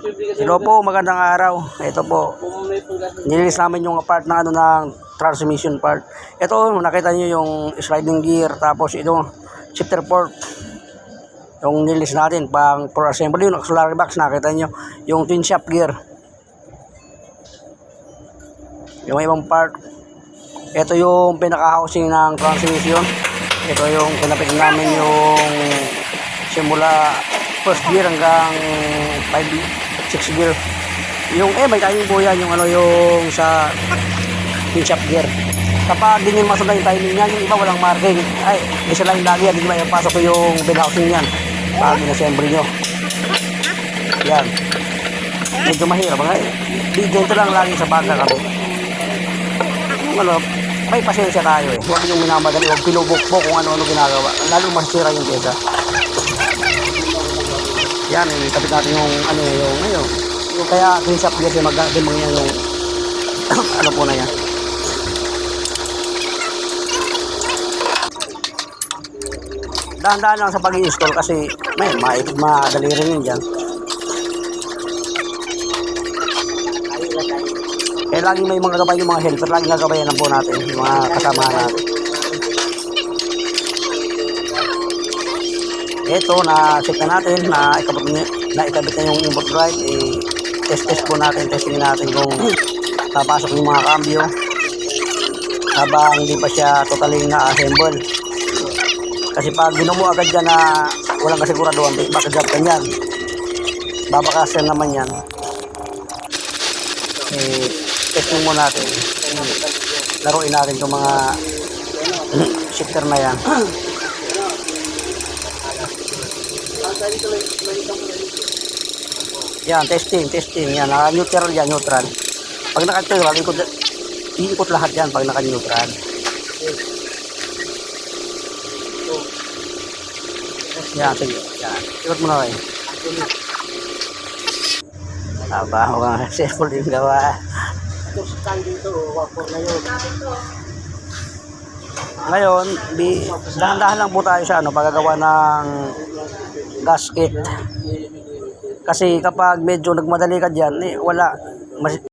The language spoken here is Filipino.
Hello po, magandang araw. Ito po, nililis namin yung part ng transmission part. Ito, nakita niyo yung sliding gear, tapos ito, shifter port. Yung nililis natin, pang for assembly, yung auxiliary box, nakita niyo yung twin shaft gear. Yung ibang part. Ito yung pinaka-housing ng transmission. Ito yung pinapit namin yung simula first gear hanggang 6 gear. Yung may timing po yan, yung yung sa twin shaft gear. Kapag di nyo masundan yung timing yan, yung iba walang marking. Isa lang lagi yan, di ba ipasok ko yung pinhousing yan pag in-assembly nyo. Yan. Medyo mahirap. Dito lang lagi sa baga kami. May pasensya tayo Huwag yung minamadali, huwag pinubukbo kung ano-ano ginagawa. Lalo masisira yung pyesa. Yan, kapit natin yung yung kaya twin shaft gear yung magdimang yan yung ano po na yan. Dahan-dahan lang sa pag-i-install kasi madali rin yun dyan. Kaya laging may mga gabay yung mga helper, laging gagabayan na po natin yung mga kasama natin. Ito, na-check na natin, naikabit na yung input drive. Test po natin, testing natin kung papasok yung mga cambio habang hindi pa siya totally na-assemble. Kasi pag ginumo agad dyan na walang kasiguraduhan, baka job ka yan, babakasan naman yan. Testing mo natin, laruin natin itong mga shifter na yan. Yan, testing yan, naka-neutral yan, neutral. Pag naka-neutral, iikot lahat yan pag naka-neutral. Yan, sige, yan, ikot mo na kayo. Huwag successful yung gawa. Ngayon, dahan-dahan lang po tayo sa paggagawa ng gasket. Kasi kapag medyo nagmadali ka dyan, wala.